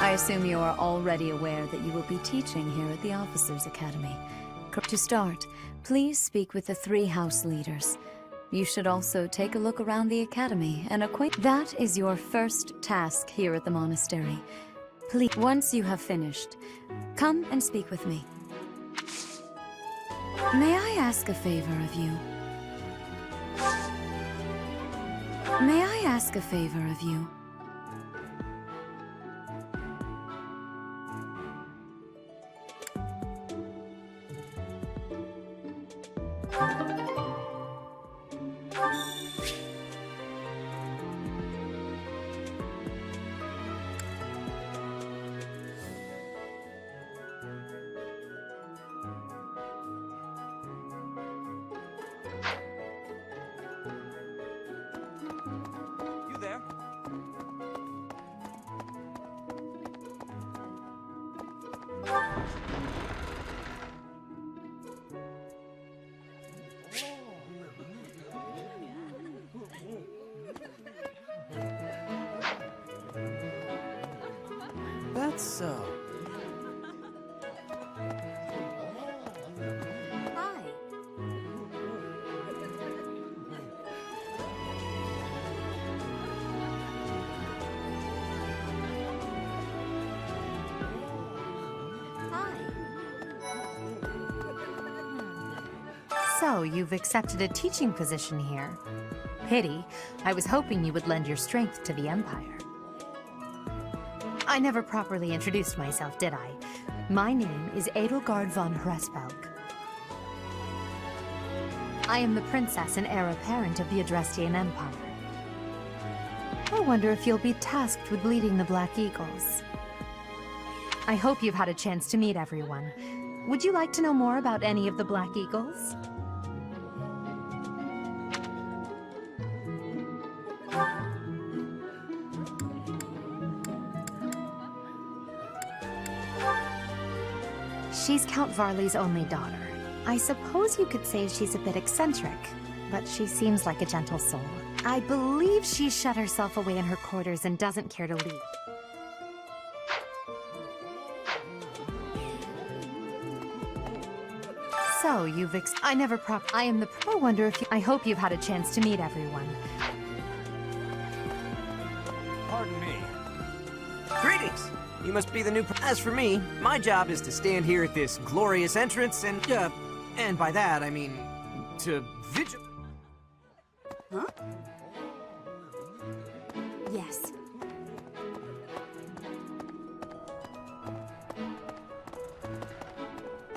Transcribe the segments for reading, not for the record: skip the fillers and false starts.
I assume you are already aware that you will be teaching here at the Officers' Academy. To start, please speak with the 3 house leaders. You should also take a look around the academy and acquaint. That is your first task here at the monastery. Please, once you have finished, come and speak with me. May I ask a favor of you? May I ask a favor of you? That's so. Hi. So, you've accepted a teaching position here. Pity. I was hoping you would lend your strength to the Empire. I never properly introduced myself, did I? My name is Edelgard von Hresvelg. I am the princess and heir apparent of the Adrestian Empire. I wonder if you'll be tasked with leading the Black Eagles. I hope you've had a chance to meet everyone. Would you like to know more about any of the Black Eagles? She's Count Varley's only daughter. I suppose you could say she's a bit eccentric, but she seems like a gentle soul. I believe she's shut herself away in her quarters and doesn't care to leave. So, you've I am the I wonder if I hope you've had a chance to meet everyone. Pardon me. Greetings! You must be the new... As for me, my job is to stand here at this glorious entrance and by that, I mean, to vigil... Huh? Yes.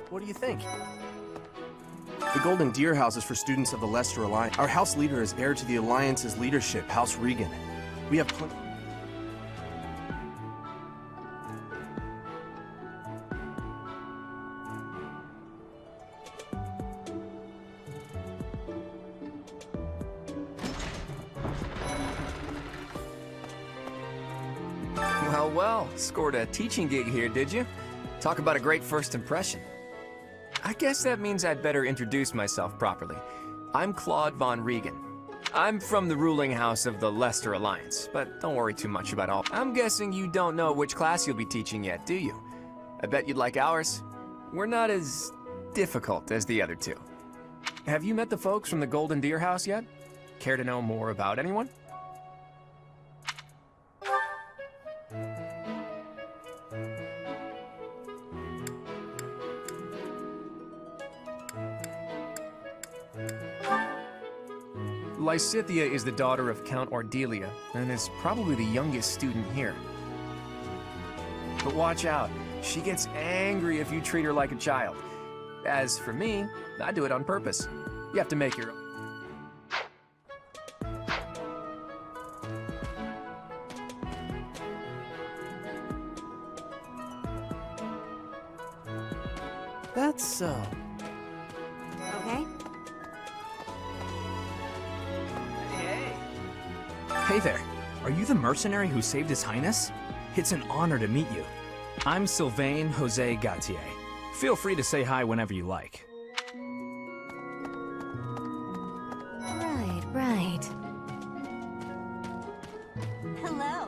What do you think? The Golden Deer House is for students of the Leicester Alliance. Our house leader is heir to the Alliance's leadership, House Regan. We have plenty... Well, scored a teaching gig here, did you? Talk about a great first impression. I guess that means I'd better introduce myself properly. I'm Claude Von Regan. I'm from the ruling house of the Leicester Alliance, but don't worry too much about all. I'm guessing you don't know which class you'll be teaching yet, do you? I bet you'd like ours. We're not as difficult as the other two. Have you met the folks from the Golden Deer House yet? Care to know more about anyone? Lysithia is the daughter of Count Ordelia, and is probably the youngest student here. But watch out, she gets angry if you treat her like a child. As for me, I do it on purpose. You have to make your own. That's so. Okay. Hey there, are you the mercenary who saved His Highness? It's an honor to meet you. I'm Sylvain Jose Gautier. Feel free to say hi whenever you like. Right. Hello.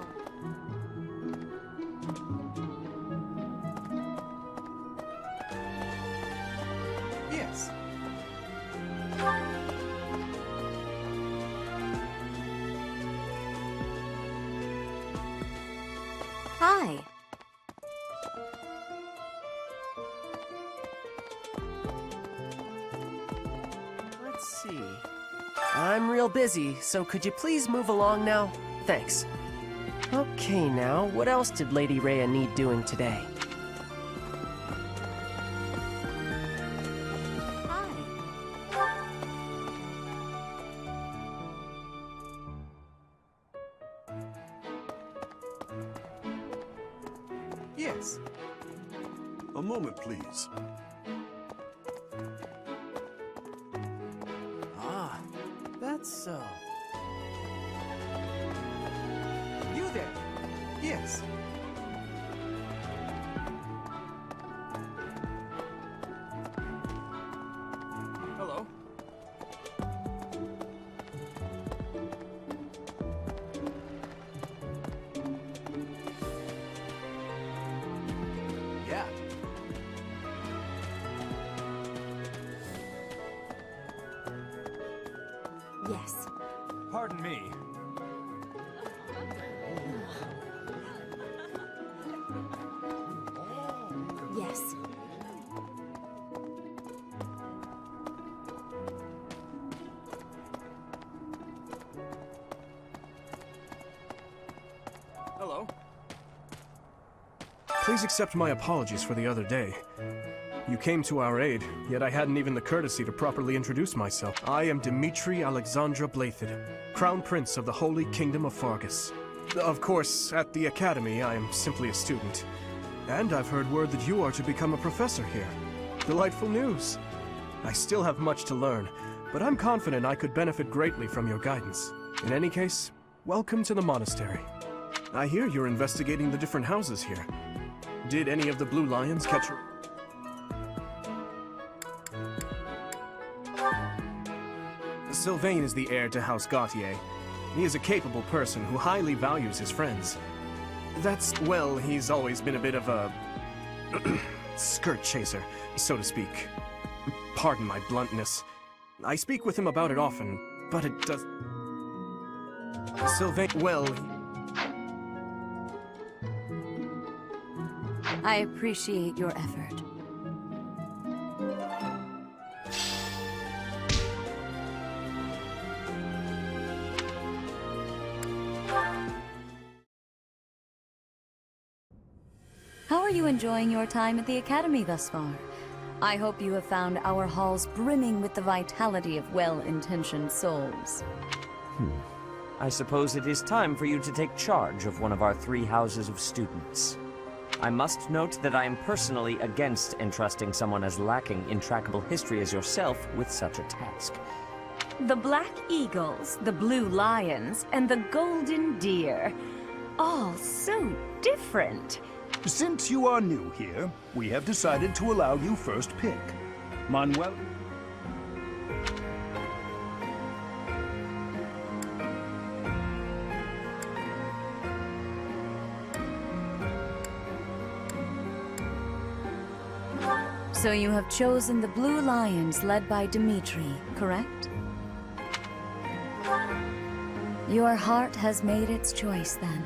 let's see. I'm real busy, so could you please move along now? Thanks. Okay, now, what else did Lady Rhea need doing today? Yes. A moment, please. Ah, that's so. You there? Yes. Hello. Yeah. Yes. Pardon me. Yes. Hello. Please accept my apologies for the other day. You came to our aid, yet I hadn't even the courtesy to properly introduce myself. I am Dimitri Alexandra Blathid, Crown Prince of the Holy Kingdom of Fargus. Of course, at the Academy, I am simply a student. And I've heard word that you are to become a professor here. Delightful news. I still have much to learn, but I'm confident I could benefit greatly from your guidance. In any case, welcome to the monastery. I hear you're investigating the different houses here. Did any of the Blue Lions catch your... Sylvain is the heir to House Gautier. He is a capable person who highly values his friends. Well, he's always been a bit of a... skirt chaser, so to speak. Pardon my bluntness. I speak with him about it often, but it does... Sylvain, well... I appreciate your effort. How are you enjoying your time at the Academy thus far? I hope you have found our halls brimming with the vitality of well-intentioned souls. I suppose it is time for you to take charge of one of our 3 houses of students. I must note that I am personally against entrusting someone as lacking in trackable history as yourself with such a task. The Black Eagles, the Blue Lions, and the Golden Deer. All so different. Since you are new here, we have decided to allow you first pick. Manuel... So you have chosen the Blue Lions led by Dimitri, correct? Your heart has made its choice then.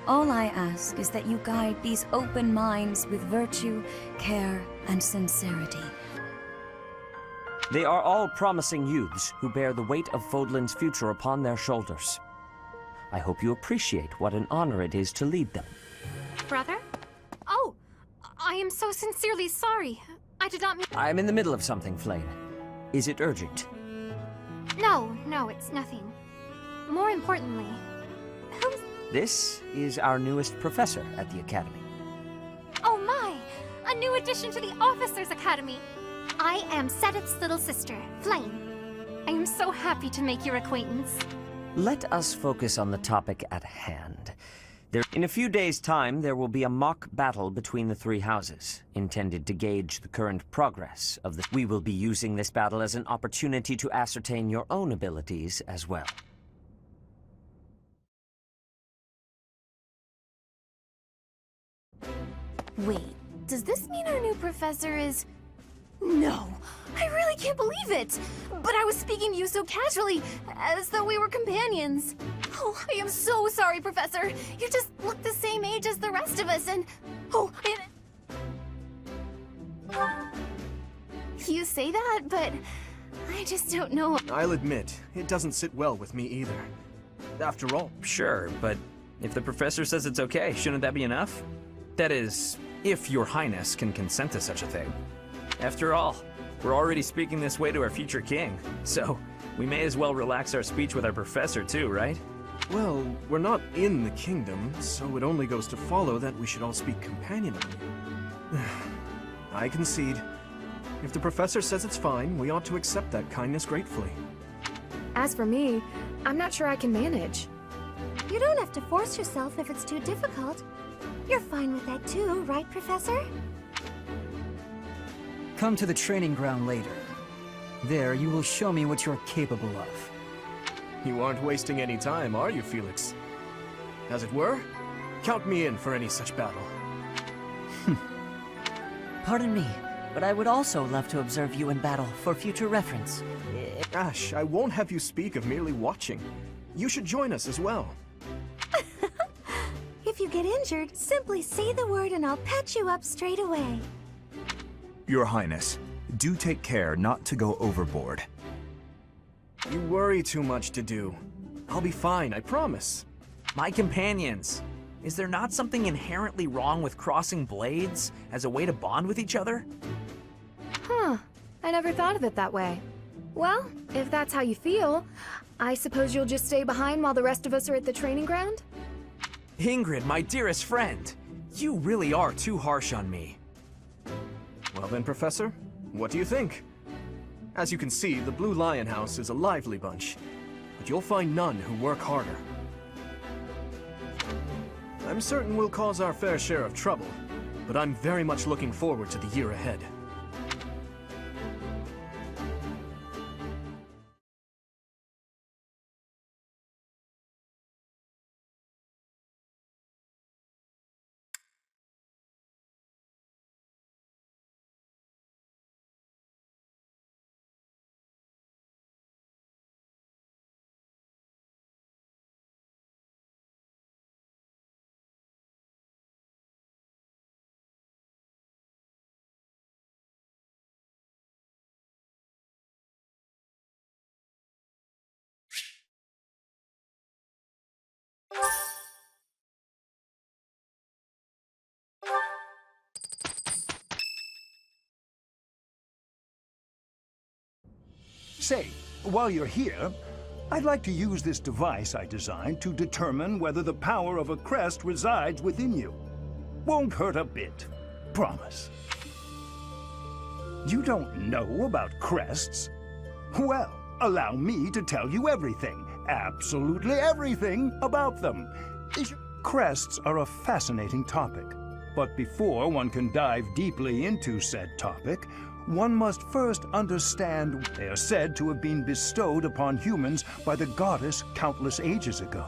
All I ask is that you guide these open minds with virtue, care, and sincerity. They are all promising youths who bear the weight of Fodlan's future upon their shoulders. I hope you appreciate what an honor it is to lead them. Brother? Oh, I am so sincerely sorry. I did not mean... I am in the middle of something, Flame. Is it urgent? No, it's nothing. More importantly, who's... This is our newest professor at the Academy. Oh my! A new addition to the Officers' Academy! I am Sedith's little sister, Flame. I am so happy to make your acquaintance. Let us focus on the topic at hand. In a few days' time, there will be a mock battle between the 3 houses, intended to gauge the current progress of the... We will be using this battle as an opportunity to ascertain your own abilities as well. Wait, does this mean our new professor is... No! I really can't believe it! But I was speaking to you so casually, as though we were companions. Oh, I am so sorry, Professor. You just look the same age as the rest of us, and... Oh, and... You say that, but... I I just don't know. I'll admit, it doesn't sit well with me either. After all... Sure, but if the professor says it's okay, shouldn't that be enough? That is, if your highness can consent to such a thing. After all, we're already speaking this way to our future king, so we may as well relax our speech with our professor too, right? Well, we're not in the kingdom, so it only goes to follow that we should all speak companionably. I concede. If the professor says it's fine, we ought to accept that kindness gratefully. As for me, I'm not sure I can manage. You don't have to force yourself if it's too difficult. You're fine with that too, right, Professor? Come to the training ground later. There, you will show me what you're capable of. You aren't wasting any time, are you, Felix? As it were, count me in for any such battle. Pardon me, but I would also love to observe you in battle for future reference. Ash, I won't have you speak of merely watching. You should join us as well. If you get injured, simply say the word and I'll patch you up straight away. Your Highness, do take care not to go overboard. You worry too much to do. I'll be fine, I promise. My companions, is there not something inherently wrong with crossing blades as a way to bond with each other? Huh, I never thought of it that way. Well, if that's how you feel, I suppose you'll just stay behind while the rest of us are at the training ground? Ingrid, my dearest friend, you really are too harsh on me. Well then, Professor, what do you think? As you can see, the Blue Lion House is a lively bunch, but you'll find none who work harder. I'm certain we'll cause our fair share of trouble, but I'm very much looking forward to the year ahead. Say, while you're here, I'd like to use this device I designed to determine whether the power of a crest resides within you. Won't hurt a bit. Promise. You don't know about crests? Well, allow me to tell you everything, absolutely everything about them. Crests are a fascinating topic, but before one can dive deeply into said topic, one must first understand they are said to have been bestowed upon humans by the goddess countless ages ago.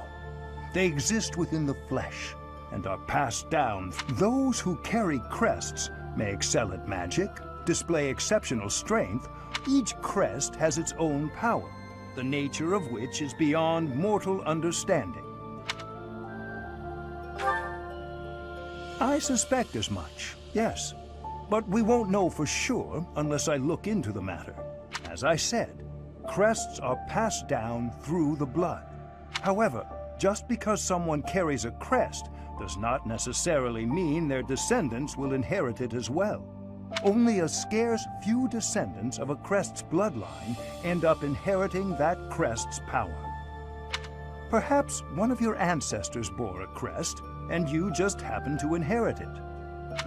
They exist within the flesh and are passed down. Those who carry crests may excel at magic, display exceptional strength. Each crest has its own power, the nature of which is beyond mortal understanding. I suspect as much, yes. But we won't know for sure unless I look into the matter. As I said, crests are passed down through the blood. However, just because someone carries a crest does not necessarily mean their descendants will inherit it as well. Only a scarce few descendants of a crest's bloodline end up inheriting that crest's power. Perhaps one of your ancestors bore a crest, and you just happen to inherit it.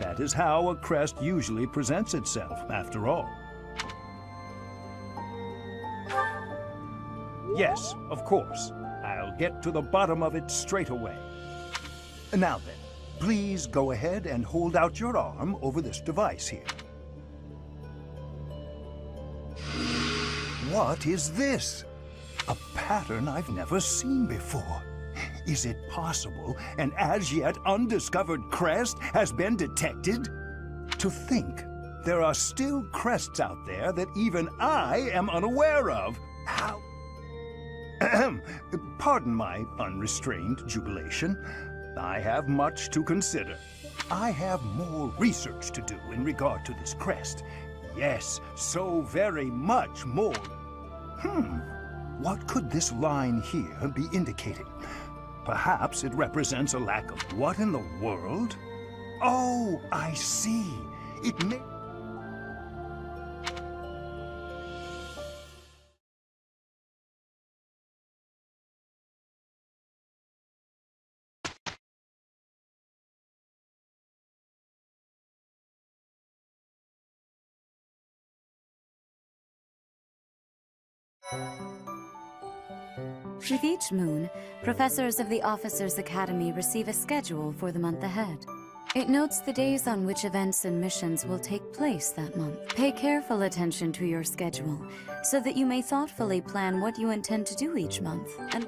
That is how a crest usually presents itself, after all. Yes, of course. I'll get to the bottom of it straight away. Now then, please go ahead and hold out your arm over this device here. What is this? A pattern I've never seen before. Is it possible an as yet undiscovered crest has been detected? To think, there are still crests out there that even I am unaware of. How? Pardon my unrestrained jubilation. I have much to consider. I have more research to do in regard to this crest. Yes, so very much more. What could this line here be indicating? Perhaps it represents a lack of what in the world? Oh, I see. It may... With each moon, professors of the Officers' Academy receive a schedule for the month ahead. It notes the days on which events and missions will take place that month. Pay careful attention to your schedule, so that you may thoughtfully plan what you intend to do each month, and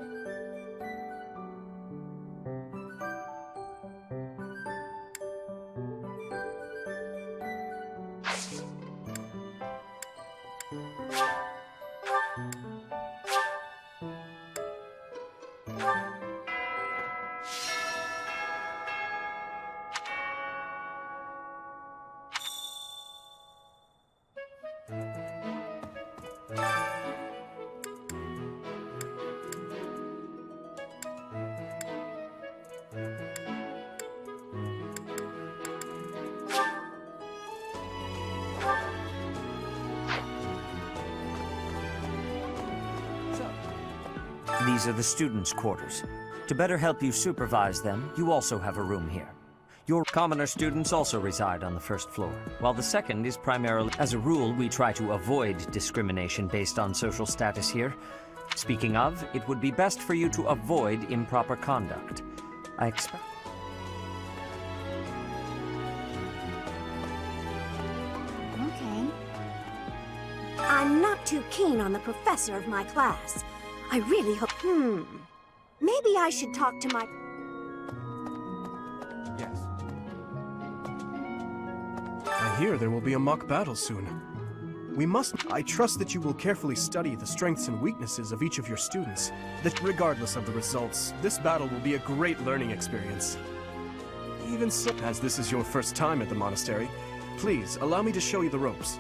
These are the students' quarters. To better help you supervise them, you also have a room here. Your commoner students also reside on the first floor, while the second is primarily... As a rule, we try to avoid discrimination based on social status here. Speaking of, it would be best for you to avoid improper conduct. I expect... Okay. I'm not too keen on the professor of my class. I really hope... Maybe I should talk to my... Yes. I hear there will be a mock battle soon. We must... I trust that you will carefully study the strengths and weaknesses of each of your students. That regardless of the results, this battle will be a great learning experience. Even so, as this is your first time at the monastery, please allow me to show you the ropes.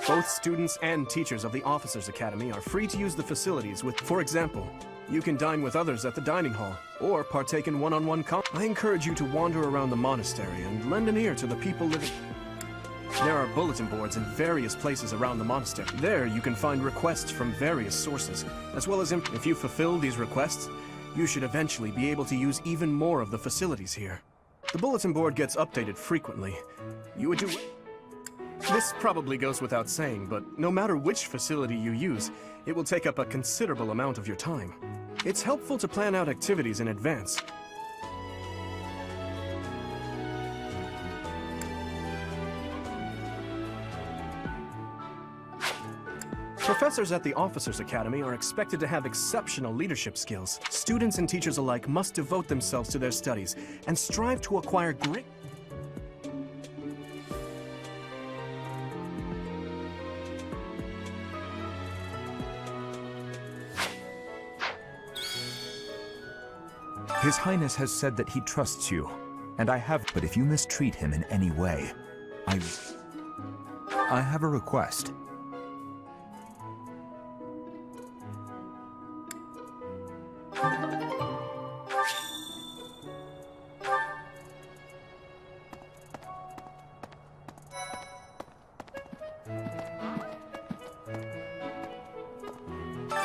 Both students and teachers of the Officers' Academy are free to use the facilities with, for example, you can dine with others at the dining hall, or partake in one-on-one I encourage you to wander around the monastery and lend an ear to the people living. There are bulletin boards in various places around the monastery. There you can find requests from various sources, as well as if you fulfill these requests, you should eventually be able to use even more of the facilities here. The bulletin board gets updated frequently. You would do... This probably goes without saying, but no matter which facility you use, it will take up a considerable amount of your time. It's helpful to plan out activities in advance. Professors at the Officers' Academy are expected to have exceptional leadership skills. Students and teachers alike must devote themselves to their studies and strive to acquire great... His Highness has said that he trusts you, and I have... But if you mistreat him in any way, I have a request.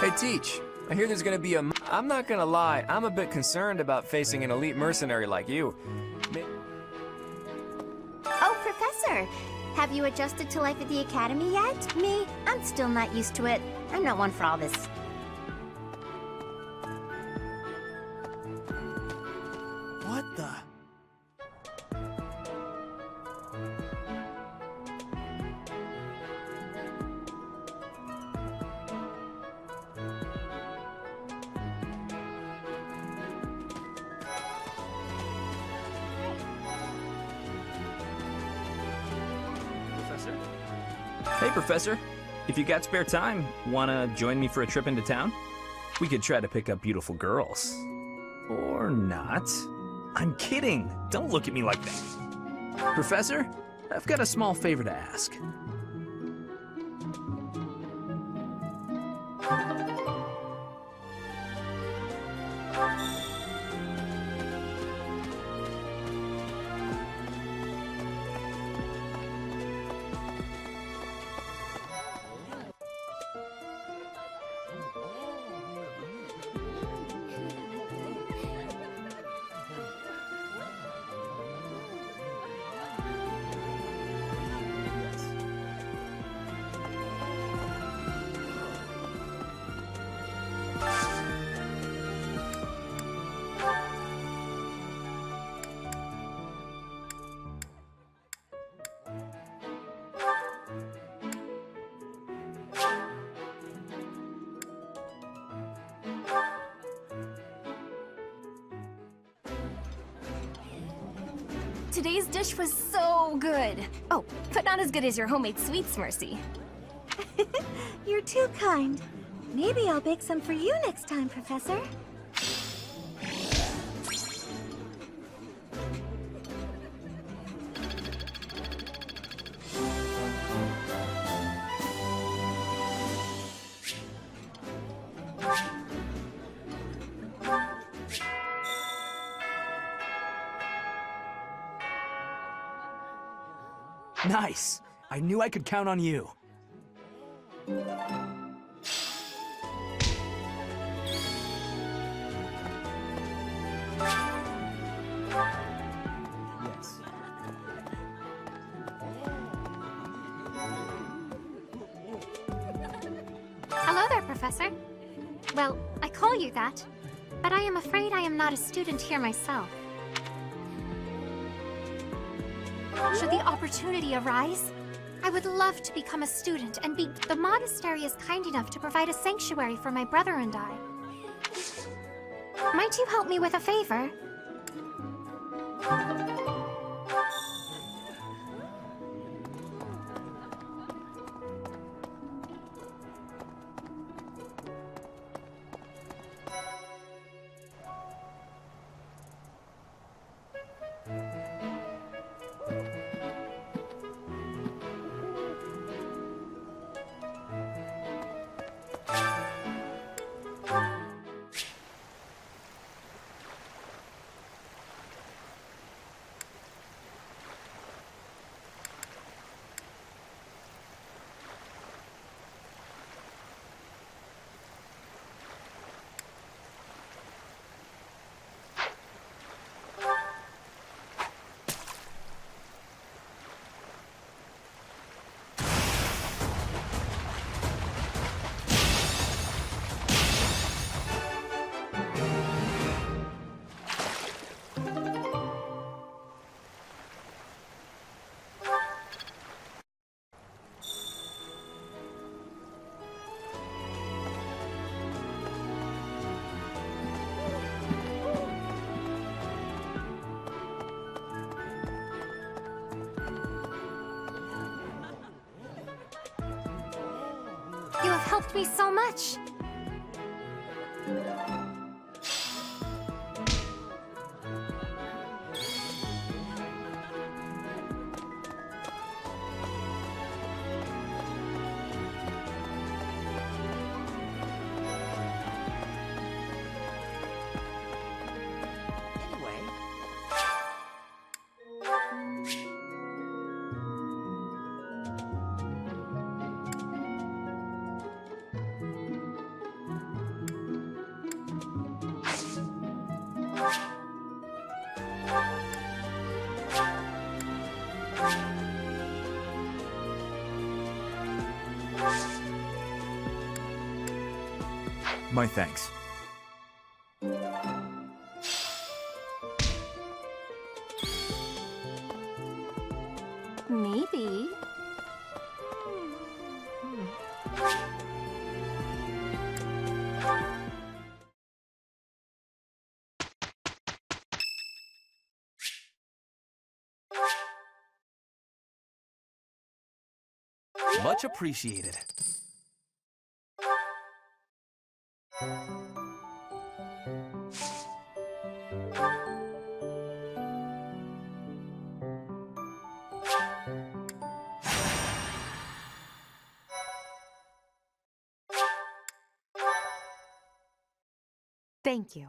Hey, Teach. I hear there's gonna be a... I'm not gonna lie, I'm a bit concerned about facing an elite mercenary like you. Oh, Professor! Have you adjusted to life at the Academy yet? Me? I'm still not used to it. I'm not one for all this. What the... Hey, Professor. If you got spare time, wanna join me for a trip into town? We could try to pick up beautiful girls. Or not. I'm kidding. Don't look at me like that. Professor, I've got a small favor to ask. Today's dish was so good. Oh, but not as good as your homemade sweets, Mercy. You're too kind. Maybe I'll bake some for you next time, Professor. Nice! I knew I could count on you. Yes. Hello there, Professor. Well, I call you that, but I am afraid I am not a student here myself. Should the opportunity arise, I would love to become a student and be... The monastery is kind enough to provide a sanctuary for my brother and I. Might you help me with a favor? You have helped me so much. My thanks. Maybe. Much appreciated. Thank you.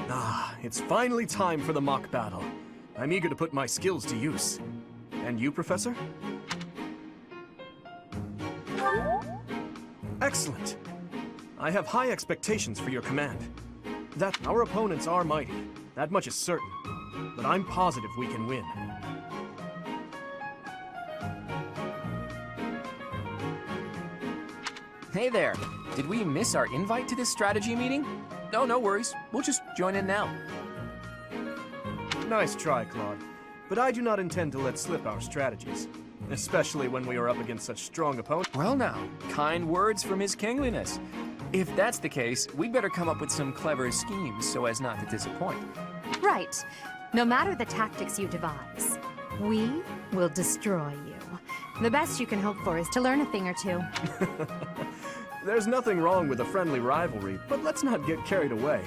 Ah, it's finally time for the mock battle. I'm eager to put my skills to use. And you, Professor? Excellent. I have high expectations for your command. That our opponents are mighty, that much is certain. But I'm positive we can win. Hey there. Did we miss our invite to this strategy meeting? Oh, no worries. We'll just join in now. Nice try, Claude. But I do not intend to let slip our strategies. especially when we are up against such strong opponents. Well now, kind words from His Kingliness. If that's the case, we'd better come up with some clever schemes so as not to disappoint. Right. No matter the tactics you devise, we will destroy you. The best you can hope for is to learn a thing or two. There's nothing wrong with a friendly rivalry, but let's not get carried away.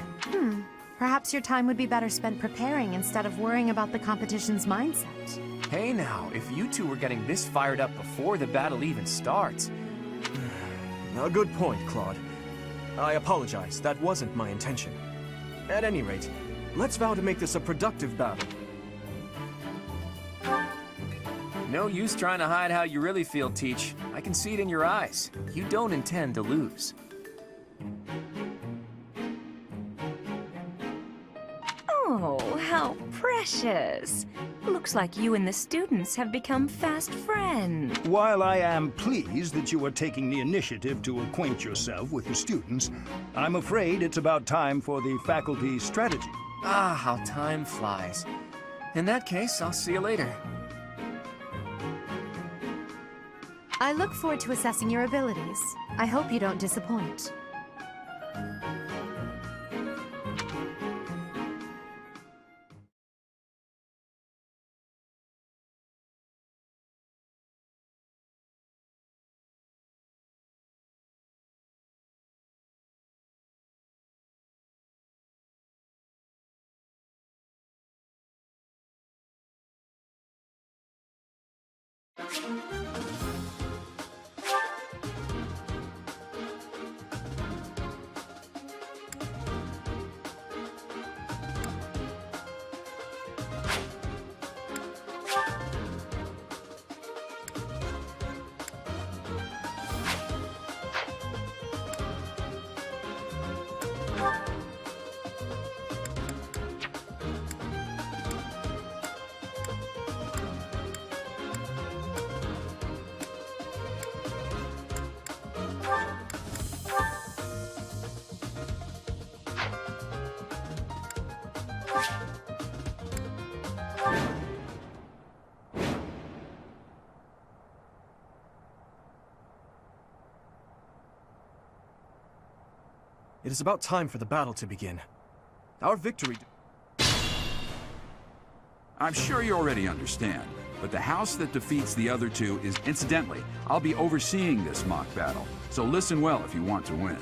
Perhaps your time would be better spent preparing instead of worrying about the competition's mindset. Hey now, if you two were getting this fired up before the battle even starts... A good point, Claude. I apologize, that wasn't my intention. At any rate, let's vow to make this a productive battle. No use trying to hide how you really feel, Teach. I can see it in your eyes. You don't intend to lose. Oh, how precious. Looks like you and the students have become fast friends. While I am pleased that you are taking the initiative to acquaint yourself with the students, I'm afraid it's about time for the faculty strategy. Ah, how time flies. In that case, I'll see you later. I look forward to assessing your abilities. I hope you don't disappoint. It is about time for the battle to begin. Our victory... I'm sure you already understand, but the house that defeats the other two is... Incidentally, I'll be overseeing this mock battle, so listen well if you want to win.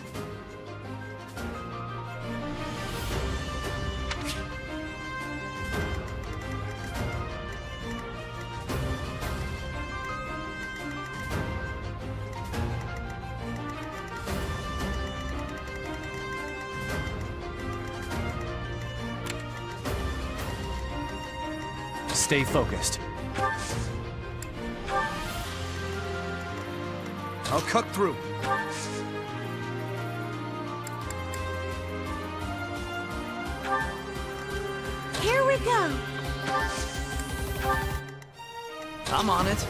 Stay focused. I'll cut through. Here we go. I'm on it.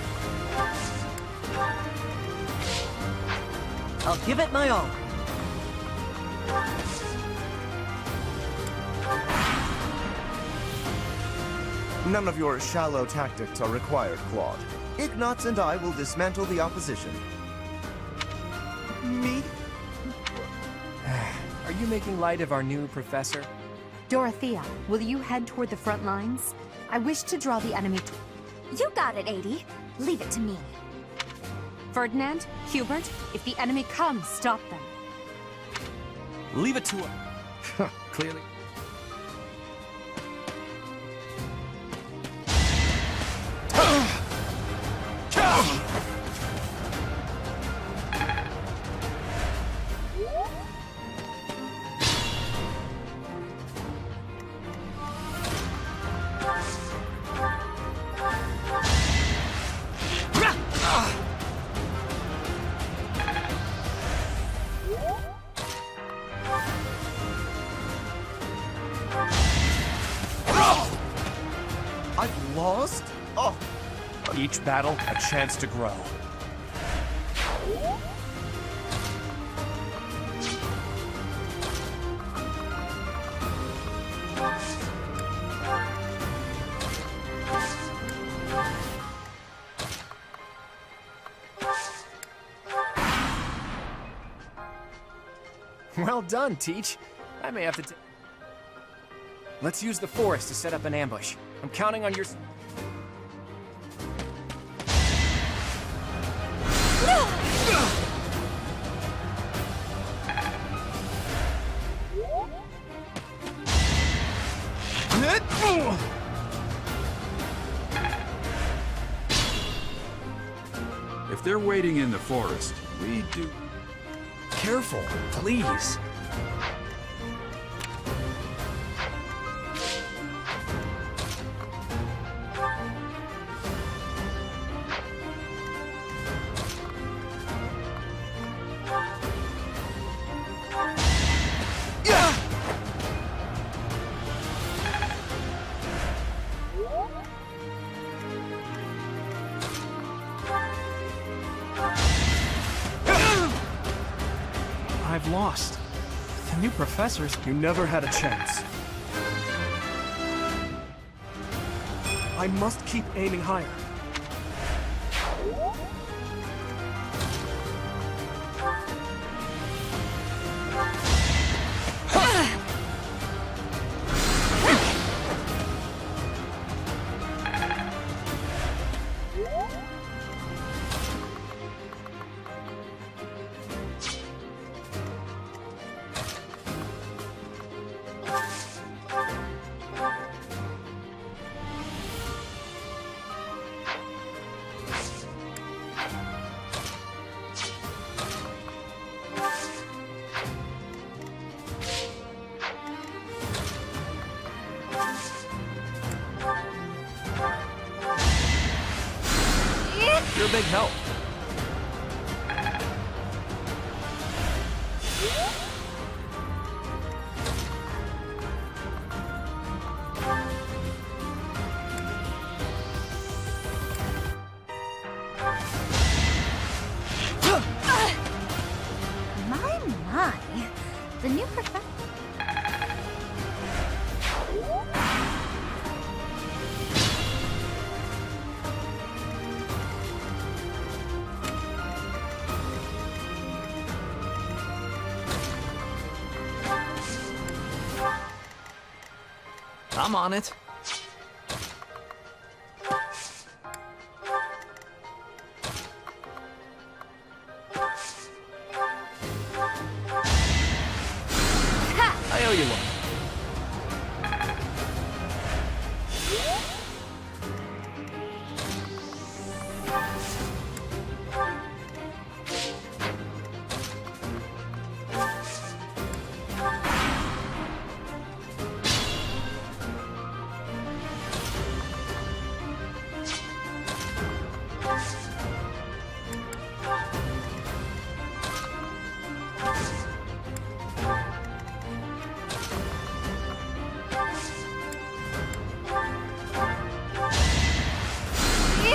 I'll give it my all. None of your shallow tactics are required, Claude. Ignatz and I will dismantle the opposition. Me? Are you making light of our new professor? Dorothea, will you head toward the front lines? I wish to draw the enemy You got it, 80. Leave it to me. Ferdinand, Hubert, if the enemy comes, stop them. Leave it to us. Clearly. I've lost? Oh. Each battle, a chance to grow. Well done, Teach. I may have to Let's use the forest to set up an ambush. I'm counting on your... If they're waiting in the forest, we do... Careful, please. I've lost. The new professors... You never had a chance. I must keep aiming higher. You're a big help. My. The new professor... I'm on it. I owe you one.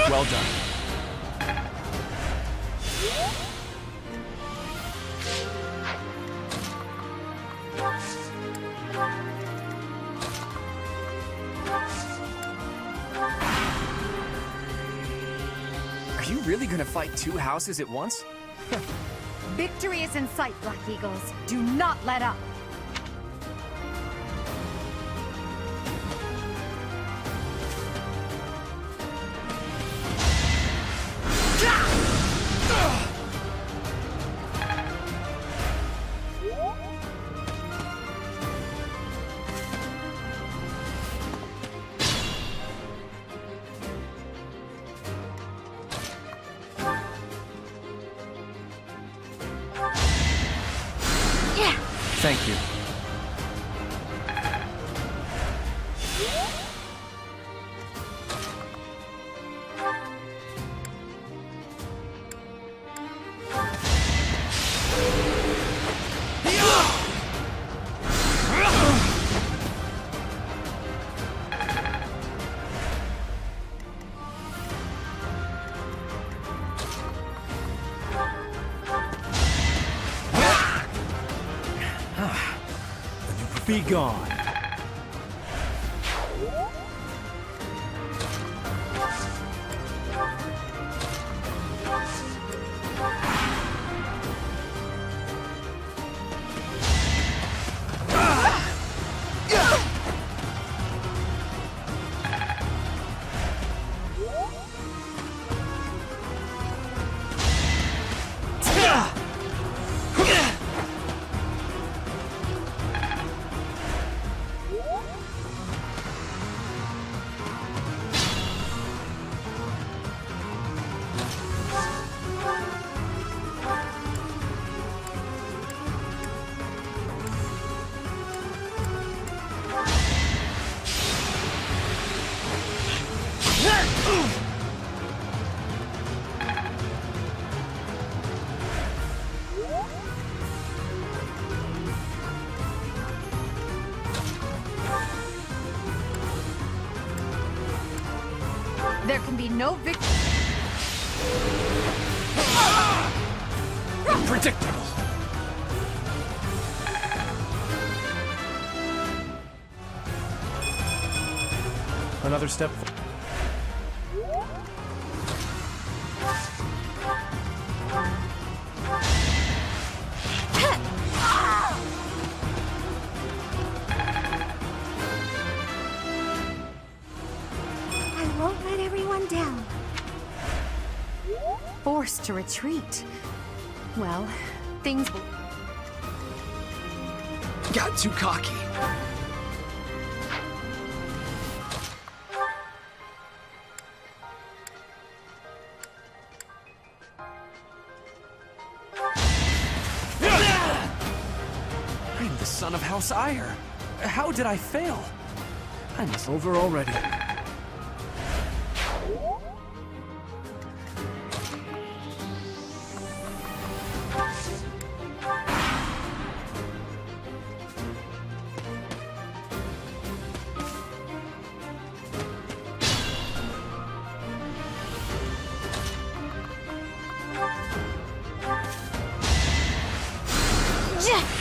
Well done. Are you really gonna fight two houses at once? Victory is in sight, Black Eagles. Do not let up. Thank you. Be gone. There can be no victory. Predictable. Another step. I won't let everyone down. Forced to retreat. Well, things will... Got too cocky. I'm the son of House Ire. How did I fail? I'm over already.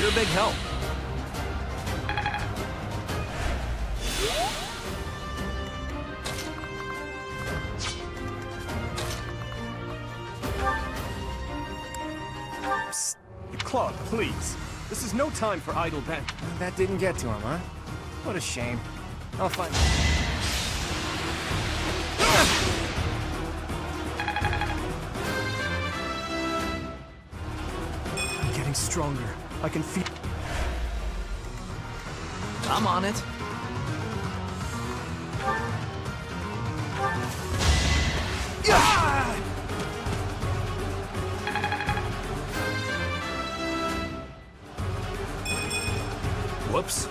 You're a big help. Psst. Claude, please. This is no time for idle banter. That didn't get to him, huh? What a shame. I'll find... I'm getting stronger. I can feel... I'm on it. Whoops.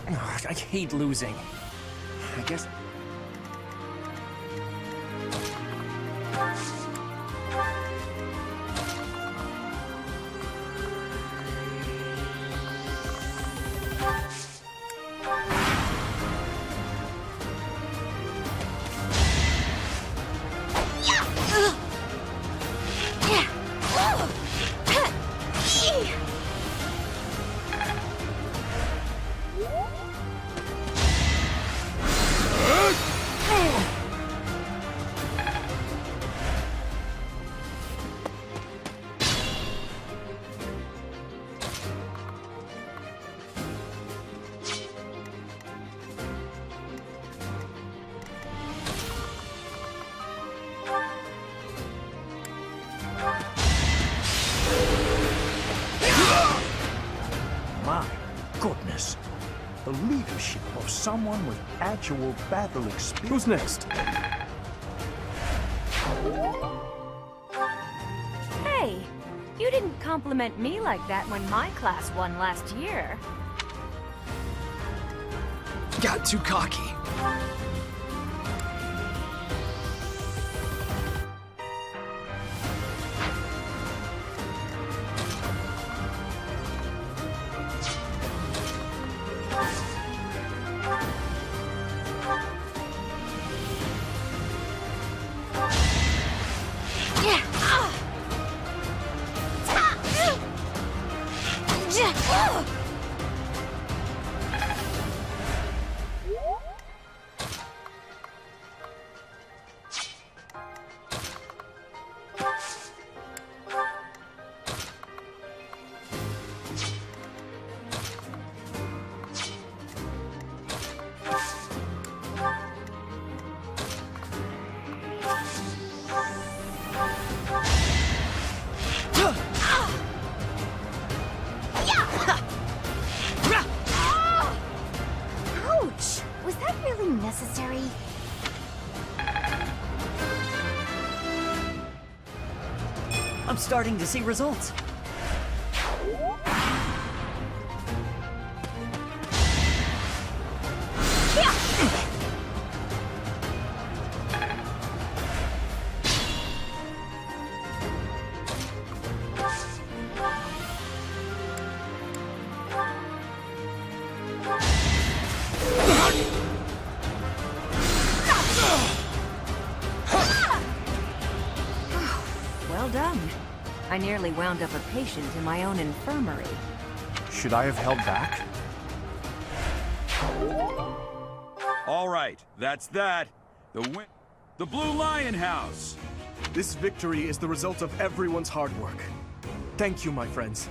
Ugh, I hate losing. I guess... My goodness. The leadership of someone with actual battle experience. Who's next? Hey, you didn't compliment me like that when my class won last year. Got too cocky. Ouch! Was that really necessary? I'm starting to see results. I nearly wound up a patient in my own infirmary. Should I have held back? All right, that's that. The Blue Lion House. This victory is the result of everyone's hard work. Thank you, my friends.